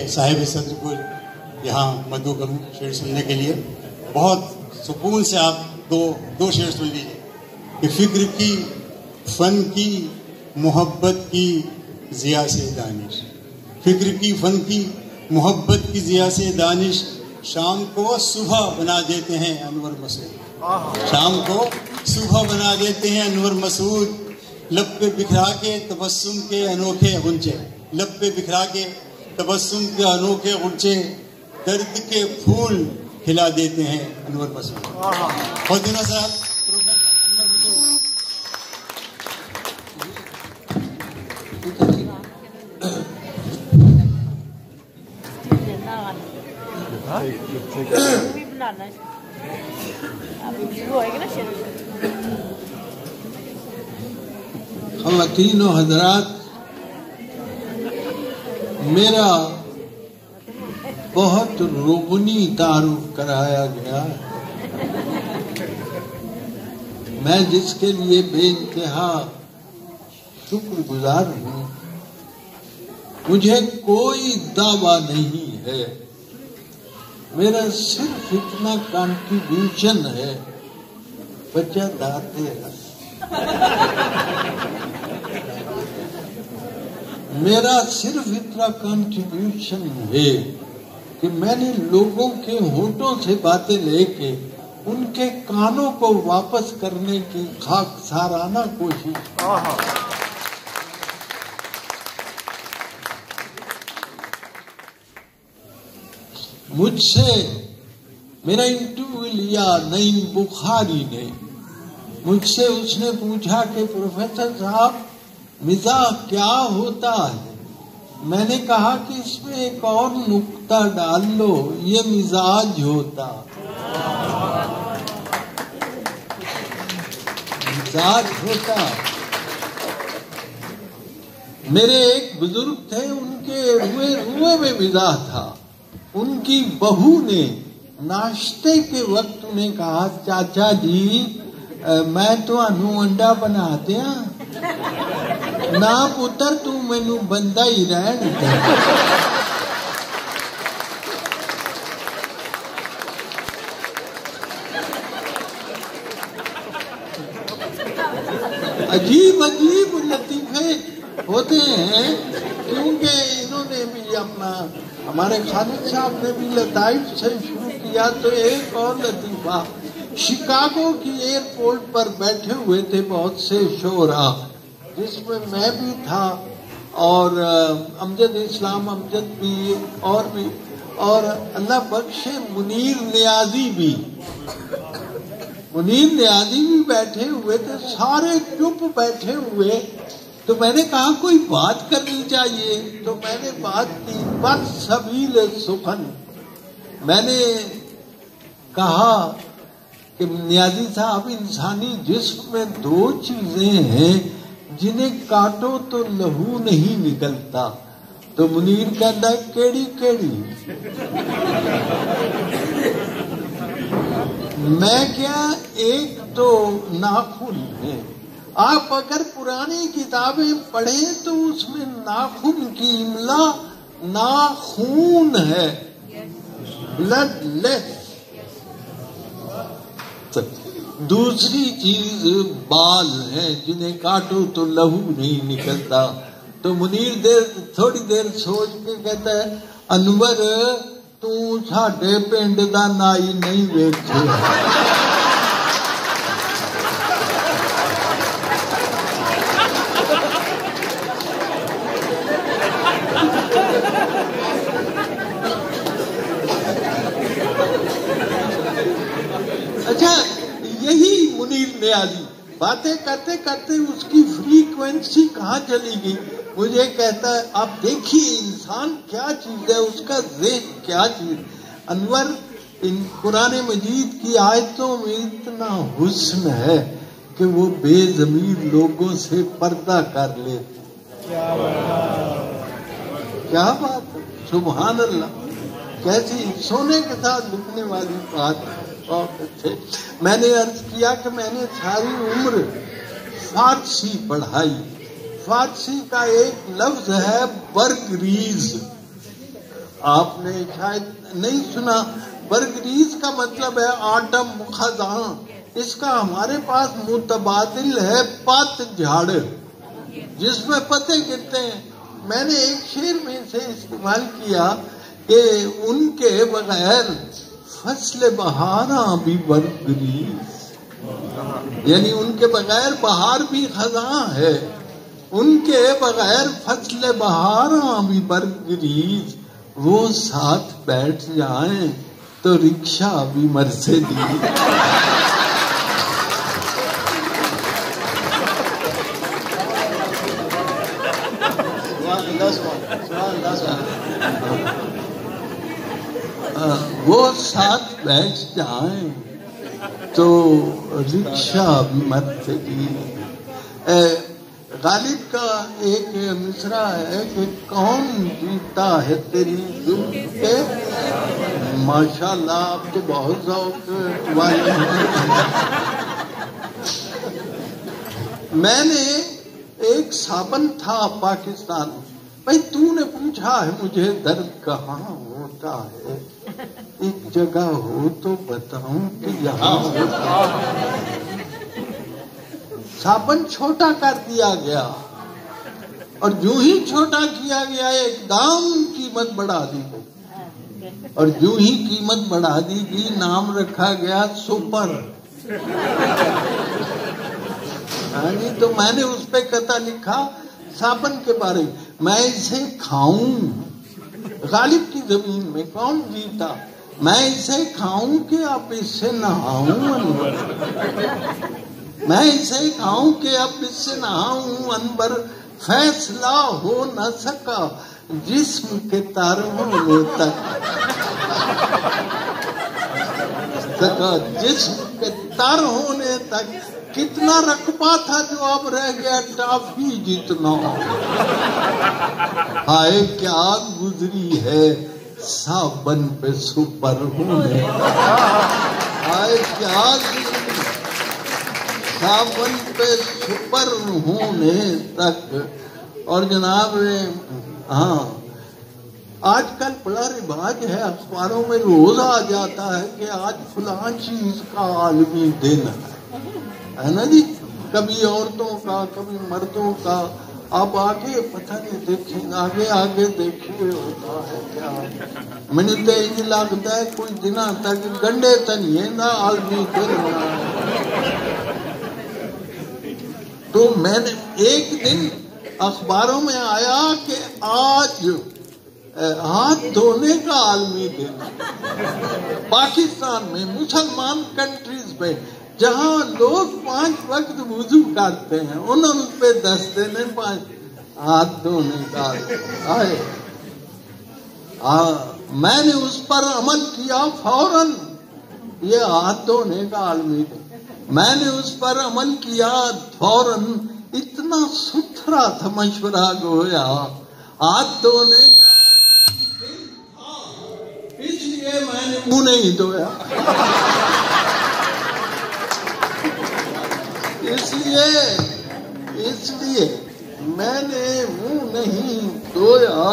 صاحب صدر کو یہاں مدعو کروں شعر سننے کے لیے. بہت سکون سے آپ دو شعر سن لیجیے کہ فکر کی فن کی محبت کی ضیاء سے دانش. فکر کی فن کی محبت کی ضیاء سے دانش شام کو صبح بنا دیتے ہیں انور مسعود. شام کو صبح بنا دیتے ہیں انور مسعود. لب پہ بکھرا کے تبسم کے انوکھے غنچے. لب پہ بکھرا کے تبسم کے انوکھے غنچے درد کے پھول کھلا دیتے ہیں انور مسعود. بہت دنوں سے آپ انور مسعود. خواتین و حضرات، میرا بہت روبنی تعارف کرایا گیا. میں جس کے لیے بے انتہا شکر گزار ہوں. مجھے کوئی دعویٰ نہیں ہے، میرا صرف اتنا کنٹریبیوشن ہے. بچہ داتے ہیں. میرا صرف اتنا کنٹریبیوشن ہے کہ میں نے لوگوں کے ہونٹوں سے باتیں لے کے ان کے کانوں کو واپس کرنے کی خاکسارانہ کوشش. مجھ سے میرا انٹرویو لیا نعیم بخاری نے. مجھ سے اس نے پوچھا کہ پروفیسر صاحب مزاح کیا ہوتا ہے؟ میں نے کہا کہ اس میں ایک اور نقطہ ڈال لو، یہ مزاج ہوتا. مزاج ہوتا. میرے ایک بزرگ تھے، ان کے روئے میں مزاح تھا. ان کی بہو نے ناشتے کے وقت انہیں کہا چاچا جی میں تو انو انڈا بنا دیا نہ پتر تو مینو بندہ ہی رہن دے. عجیب عجیب لطیفے ہوتے ہیں، کیونکہ انہوں نے بھی اپنا، ہمارے خالد صاحب نے بھی لطائف سے شروع کیا. تو ایک اور لطیفہ، شکاگو کی ایئرپورٹ پر بیٹھے ہوئے تھے بہت سے شعراء، جس میں میں بھی تھا اور امجد اسلام امجد بھی اور اللہ بخشے منیر نیازی بھی. منیر نیازی بھی بیٹھے ہوئے تھے، سارے چپ بیٹھے ہوئے. تو میں نے کہا کوئی بات کرنی چاہیے، تو میں نے بات کی. بس سبیل سخن میں نے کہا کہ نیازی صاحب انسانی جسم میں دو چیزیں ہیں جنہیں کاٹو تو لہو نہیں نکلتا. تو منیر کہتا ہے کیڑی کیڑی؟ میں کیا، ایک تو ناخن ہے. آپ اگر پرانی کتابیں پڑھیں تو اس میں ناخن کی املا ناخون ہے، بلڈ لیس. دوسری چیز بال ہیں جنہیں کاٹو تو لہو نہیں نکلتا. تو منیر تھوڑی دیر سوچ کے کہتا ہے انور تو ساڈے پنڈ دا نائی نہیں ویکھے. اچھا، یہی منیر نیازی باتیں کرتے کرتے اس کی فریکوینسی کہاں چلی گئی. مجھے کہتا ہے آپ دیکھیے انسان کیا چیز ہے، اس کا ذہن کیا چیز. انور، ان قرآن مجید کی آیتوں میں اتنا حسن ہے کہ وہ بے ضمیر لوگوں سے پردہ کر لیتے. کیا بات ہے، سبحان اللہ. کیسی سونے کے ساتھ لکھنے والی بات. بہت اچھے. میں نے عرض کیا کہ میں نے ساری عمر فارسی پڑھائی. فارسی کا ایک لفظ ہے برگریز. آپ نے شاید نہیں سنا، برگریز کا مطلب ہے آٹم خزاں، اس کا ہمارے پاس متبادل ہے پت جھاڑ، جس میں پتے گرتے ہیں۔ میں نے ایک شعر میں سے استعمال کیا کہ ان کے بغیر فصل بہاراں بھی برگریز، یعنی ان کے بغیر بہار بھی خزاں ہے، ان کے بغیر فصل بہاراں بھی برگریز، وہ ساتھ بیٹھ جائیں تو رکشا بھی مرسیڈیز۔ وہ ساتھ بیٹھ جائیں تو رکشا بھی مرسیڈیز۔ غالب کا ایک مصرع ہے کہ کون جیتا ہے تیری زلف پہ، ماشاءاللہ آپ تو بہت ذوق والے ہیں۔ میں نے ایک صابن تھا پاکستان، بھائی تو نے پوچھا ہے مجھے درد کہاں ہوتا ہے، ایک جگہ ہو تو بتاؤں کہ یہاں ہوتا ہے۔ صابن چھوٹا کر دیا گیا، اور جو ہی چھوٹا کیا گیا ایک دام قیمت بڑھا دی گئی، اور جو ہی قیمت بڑھا دی گئی نام رکھا گیا سپر۔ تو میں نے اس پہ قطعہ لکھا صابن کے بارے میں اسے کھاؤں، غالب کی زمین میں کون جیتا، میں اسے کھاؤں کہ اب اس سے نہاؤں، میں اسے کھاؤں کہ اب اس سے نہاؤں، انبر فیصلہ ہو نہ سکا جسم کے تار ہونے تک، جسم کے تار ہونے تک، کتنا رقبہ تھا جو اب رہ گیا ٹافی جتنا، ہائے کیا گزری ہے صابن پہ سپر ہونے، ہائے کیا گزری صابن پہ سپر ہونے تک۔ اور جناب ہاں آج کل بڑا رواج ہے، اخباروں میں روز آ جاتا ہے کہ آج فلاں چیز کا عالمی دن ہے نا جی، کبھی عورتوں کا کبھی مردوں کا، اب آگے پتہ نہیں دیکھیں، آگے دیکھیے ہوتا ہے کیا۔ میں نے تو یہ لگتا ہے کوئی دنوں تک گنڈے تنیے نہ عالمی دن۔ تو میں نے ایک دن اخباروں میں آیا کہ آج ہاتھ دھونے کا عالمی دن، پاکستان میں مسلمان کنٹریز میں جہاں لوگ 5 وقت وضو کرتے ہیں انہوں پہ 10 دن 5 ہاتھ دھونے کا آئے۔ میں نے اس پر عمل کیا فوراً، یہ ہاتھ دھونے کا عالمی دن، میں نے اس پر عمل کیا فوراً، اتنا ستھرا تھا مشورہ گویا، ہاتھ دھونے کا اس لیے میں نے منہ نہیں دھویا، اس لیے میں نے منہ نہیں دھویا۔